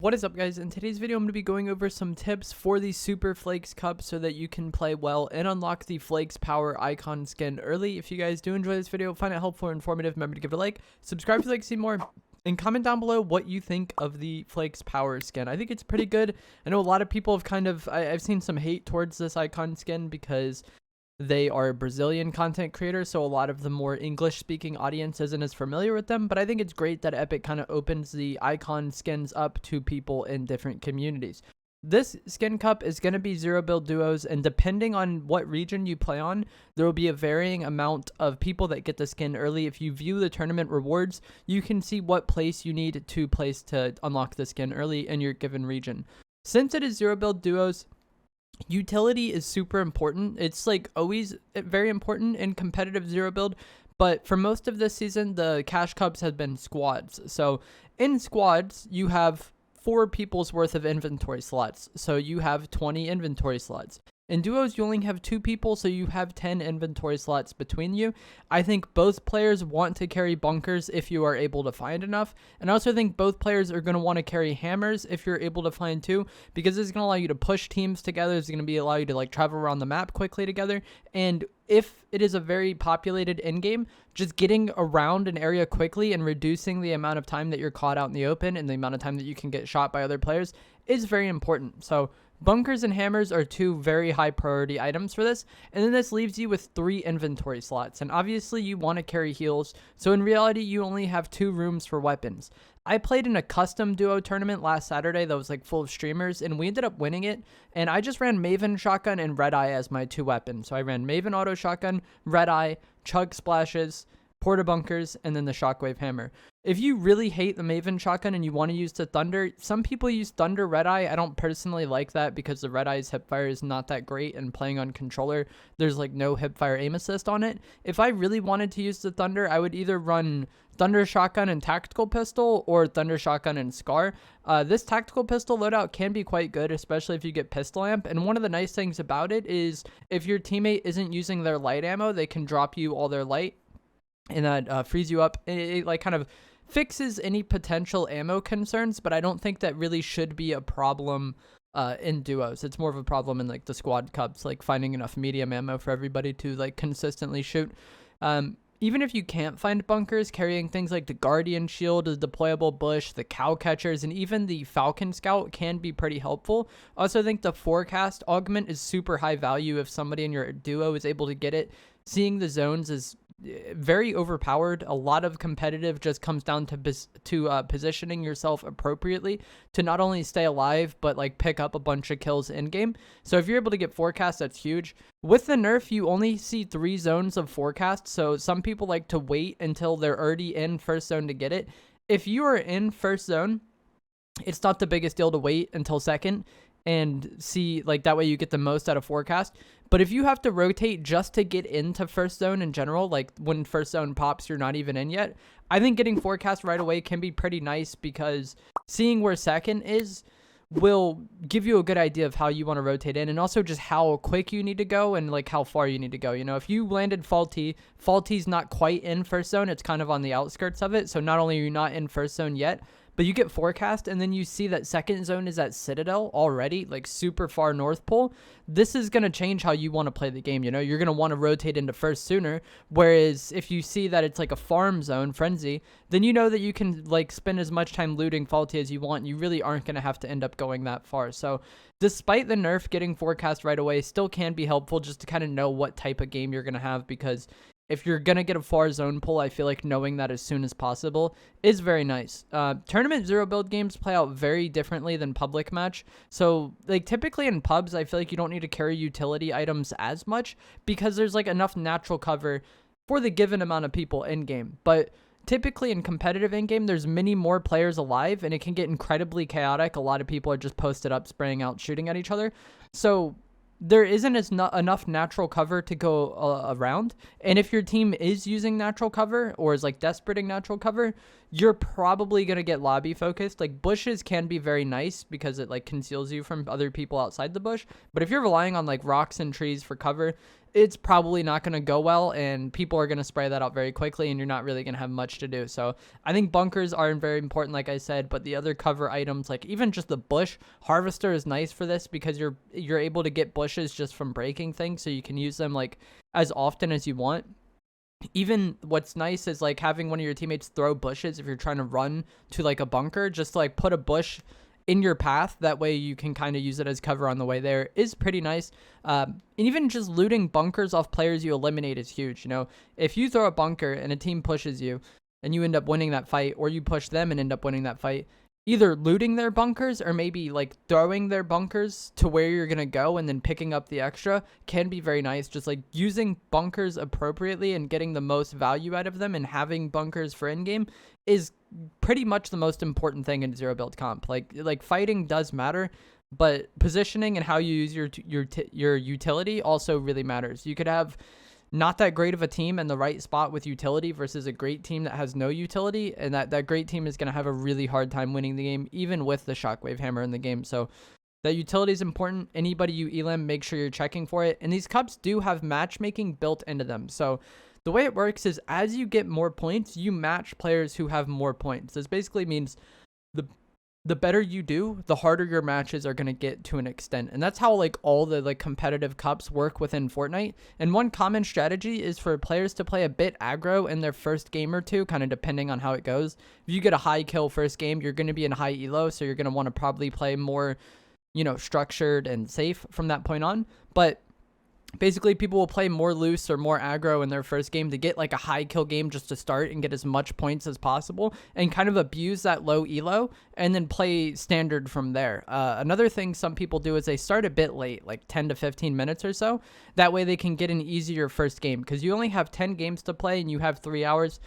What is up, guys? In today's video, I'm going to be going over some tips for the Super Flakes Cup so that you can play well and unlock the Flakes Power Icon Skin early. If you guys do enjoy this video, find it helpful or informative, remember to give it a like, subscribe if you'd like to see more, and comment down below what you think of the Flakes Power Skin. I think it's pretty good. I know a lot of people have I've seen some hate towards this icon skin because they are Brazilian content creators, so a lot of the more English-speaking audience isn't as familiar with them, but I think it's great that Epic kind of opens the icon skins up to people in different communities. This skin cup is going to be 0-build duos, and depending on what region you play on, there will be a varying amount of people that get the skin early. If you view the tournament rewards, you can see what place you need to place to unlock the skin early in your given region. Since it is 0-build duos, utility is super important. It's like always very important in competitive 0-build, but for most of this season, the cash cups have been squads. So in squads, you have 4 people's worth of inventory slots. So you have 20 inventory slots. In duos, you only have 2 people, so you have 10 inventory slots between you. I think both players want to carry bunkers if you are able to find enough. And I also think both players are going to want to carry hammers if you're able to find 2, because it's going to allow you to push teams together. It's going to allow you to like travel around the map quickly together. And if it is a very populated endgame, just getting around an area quickly and reducing the amount of time that you're caught out in the open and the amount of time that you can get shot by other players is very important. So bunkers and hammers are 2 very high priority items for this, and then this leaves you with 3 inventory slots, and obviously you want to carry heals, so in reality you only have 2 rooms for weapons. I played in a custom duo tournament last Saturday that was like full of streamers, and we ended up winning it, and I just ran Maven Shotgun and Red Eye as my 2 weapons. So I ran Maven Auto Shotgun, Red Eye, Chug Splashes, Porta Bunkers, and then the Shockwave Hammer. If you really hate the Maven Shotgun and you want to use the Thunder, some people use Thunder Red Eye. I don't personally like that because the Red Eye's hipfire is not that great, and playing on controller, there's like no hipfire aim assist on it. If I really wanted to use the Thunder, I would either run Thunder Shotgun and Tactical Pistol or Thunder Shotgun and Scar. This Tactical Pistol loadout can be quite good, especially if you get Pistol Amp, and one of the nice things about it is if your teammate isn't using their light ammo, they can drop you all their light, and that frees you up. It like kind of fixes any potential ammo concerns, but I don't think that really should be a problem in duos. It's more of a problem in like the squad cups, like finding enough medium ammo for everybody to like consistently shoot. Even if you can't find bunkers, carrying things like the Guardian Shield, the deployable bush, the cow catchers, and even the Falcon Scout can be pretty helpful. I also think the forecast augment is super high value if somebody in your duo is able to get it. Seeing the zones is very overpowered. A lot of competitive just comes down to positioning yourself appropriately to not only stay alive but like pick up a bunch of kills in game. So if you're able to get forecast, that's huge. With the nerf, you only see 3 zones of forecast, so some people like to wait until they're already in first zone to get it. If you are in first zone, it's not the biggest deal to wait until second and see, like, that way you get the most out of forecast. But if you have to rotate just to get into first zone in general, like when first zone pops, you're not even in yet, I think getting forecast right away can be pretty nice, because seeing where second is will give you a good idea of how you want to rotate in, and also just how quick you need to go and like how far you need to go. You know, if you landed Faulty's not quite in first zone, it's kind of on the outskirts of it, so not only are you not in first zone yet, but you get forecast, and then you see that second zone is at Citadel already, like super far North Pole. This is going to change how you want to play the game. You know, you're going to want to rotate into first sooner. Whereas if you see that it's like a farm zone, Frenzy, then you know that you can like spend as much time looting Faulty as you want. You really aren't going to have to end up going that far. So despite the nerf, getting forecast right away still can be helpful just to kind of know what type of game you're going to have, because if you're going to get a far zone pull, I feel like knowing that as soon as possible is very nice. Tournament 0-build games play out very differently than public match. So, like, typically in pubs, I feel like you don't need to carry utility items as much because there's, like, enough natural cover for the given amount of people in-game. But typically in competitive in-game, there's many more players alive, and it can get incredibly chaotic. A lot of people are just posted up, spraying out, shooting at each other. So there isn't enough natural cover to go around, and if your team is using natural cover or is like desperating natural cover, you're probably going to get lobby focused. Like bushes can be very nice because it like conceals you from other people outside the bush. But if you're relying on like rocks and trees for cover, it's probably not going to go well, and people are going to spray that out very quickly, and you're not really going to have much to do. So I think bunkers are very important, like I said, but the other cover items, like even just the bush harvester is nice for this because you're able to get bushes just from breaking things, so you can use them like as often as you want. Even what's nice is like having one of your teammates throw bushes if you're trying to run to like a bunker, just to like put a bush in your path. That way you can kind of use it as cover on the way there is pretty nice. And even just looting bunkers off players you eliminate is huge. You know, if you throw a bunker and a team pushes you and you end up winning that fight, or you push them and end up winning that fight, either looting their bunkers or maybe like throwing their bunkers to where you're going to go and then picking up the extra can be very nice. Just like using bunkers appropriately and getting the most value out of them, and having bunkers for in-game is pretty much the most important thing in zero build comp. Like fighting does matter, but positioning and how you use your utility also really matters. You could have not that great of a team in the right spot with utility versus a great team that has no utility, and that great team is going to have a really hard time winning the game, even with the shockwave hammer in the game. So that utility is important. Anybody you elim, make sure you're checking for it. And these cups do have matchmaking built into them. So the way it works is as you get more points, you match players who have more points. This basically means the better you do, the harder your matches are going to get to an extent. And that's how like all the like competitive cups work within Fortnite. And one common strategy is for players to play a bit aggro in their first game or two, kind of depending on how it goes. If you get a high kill first game, you're going to be in high elo, so you're going to want to probably play more, you know, structured and safe from that point on. But basically, people will play more loose or more aggro in their first game to get like a high kill game just to start and get as much points as possible, and kind of abuse that low elo and then play standard from there. Another thing some people do is they start a bit late, like 10 to 15 minutes or so. That way they can get an easier first game, because you only have 10 games to play and you have 3 hours.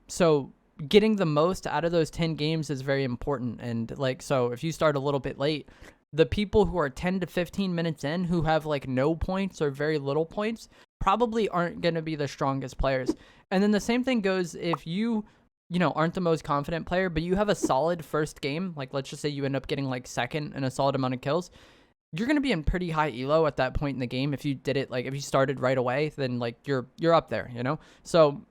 So getting the most out of those 10 games is very important. And like, so if you start a little bit late, the people who are 10 to 15 minutes in who have like no points or very little points probably aren't going to be the strongest players. And then the same thing goes if you know, aren't the most confident player, but you have a solid first game. Like, let's just say you end up getting like second and a solid amount of kills. You're going to be in pretty high elo at that point in the game. If you did it, like if you started right away, then like you're up there, you know? So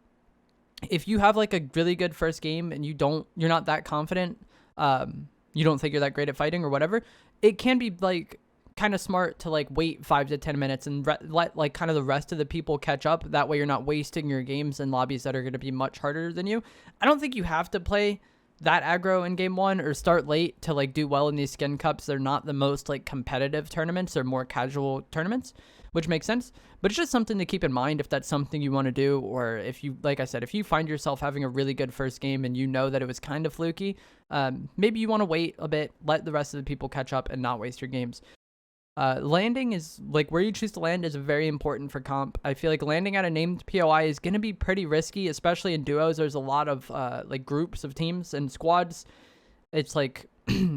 if you have like a really good first game and you're not that confident, you don't think you're that great at fighting or whatever, it can be like kind of smart to like wait 5 to 10 minutes and let like kind of the rest of the people catch up. That way you're not wasting your games in lobbies that are going to be much harder than you. I don't think you have to play that aggro in game one or start late to like do well in these skin cups. They're not the most like competitive tournaments. They're more casual tournaments, which makes sense. But it's just something to keep in mind if that's something you want to do, or if you, like I said, if you find yourself having a really good first game and you know that it was kind of fluky, maybe you want to wait a bit, let the rest of the people catch up and not waste your games. Landing is like where you choose to land is very important for comp. I feel like landing at a named POI is going to be pretty risky, especially in duos. There's a lot of like groups of teams, and squads, it's like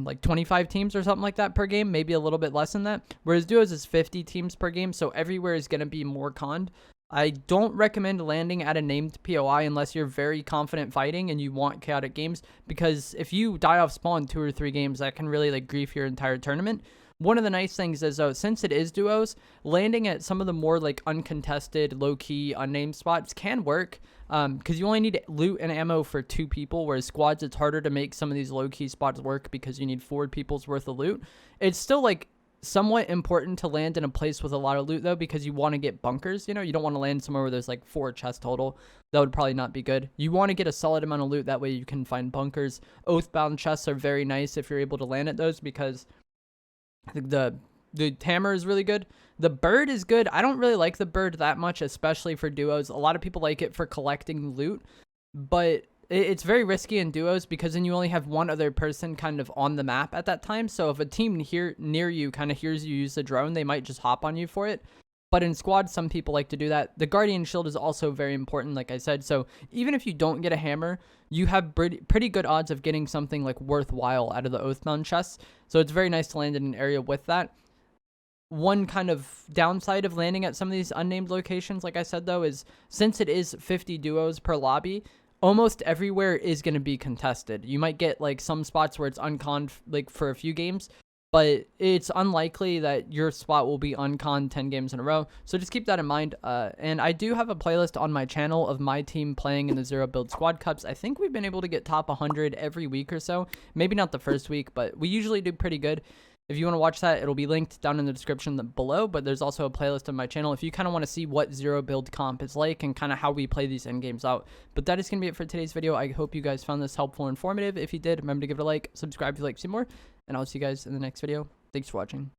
like 25 teams or something like that per game, maybe a little bit less than that. Whereas duos is 50 teams per game, so everywhere is going to be more conned. I don't recommend landing at a named POI unless you're very confident fighting and you want chaotic games, because if you die off spawn 2 or 3 games, that can really like grief your entire tournament. One of the nice things is, though, since it is duos, landing at some of the more like uncontested, low-key, unnamed spots can work, because you only need loot and ammo for 2 people, whereas squads, it's harder to make some of these low-key spots work because you need 4 people's worth of loot. It's still like somewhat important to land in a place with a lot of loot, though, because you want to get bunkers. You know, you don't want to land somewhere where there's like 4 chests total. That would probably not be good. You want to get a solid amount of loot, that way you can find bunkers. Oathbound chests are very nice if you're able to land at those, because the hammer is really good. The bird is good. I don't really like the bird that much, especially for duos. A lot of people like it for collecting loot, but it's very risky in duos because then you only have one other person kind of on the map at that time. So if a team here near you kind of hears you use the drone, they might just hop on you for it. But in squad, some people like to do that. The Guardian Shield is also very important, like I said. So even if you don't get a hammer, you have pretty good odds of getting something like worthwhile out of the Oathbound chests. So it's very nice to land in an area with that. One kind of downside of landing at some of these unnamed locations, like I said, though, is since it is 50 duos per lobby, almost everywhere is going to be contested. You might get like some spots where it's unconned like for a few games, but it's unlikely that your spot will be unconned 10 games in a row. So just keep that in mind. And I do have a playlist on my channel of my team playing in the Zero Build Squad Cups. I think we've been able to get top 100 every week or so. Maybe not the first week, but we usually do pretty good. If you want to watch that, it'll be linked down in the description below, but there's also a playlist on my channel if you kind of want to see what Zero Build Comp is like and kind of how we play these end games out. But that is going to be it for today's video. I hope you guys found this helpful and informative. If you did, remember to give it a like, subscribe if you'd like to see more, and I'll see you guys in the next video. Thanks for watching.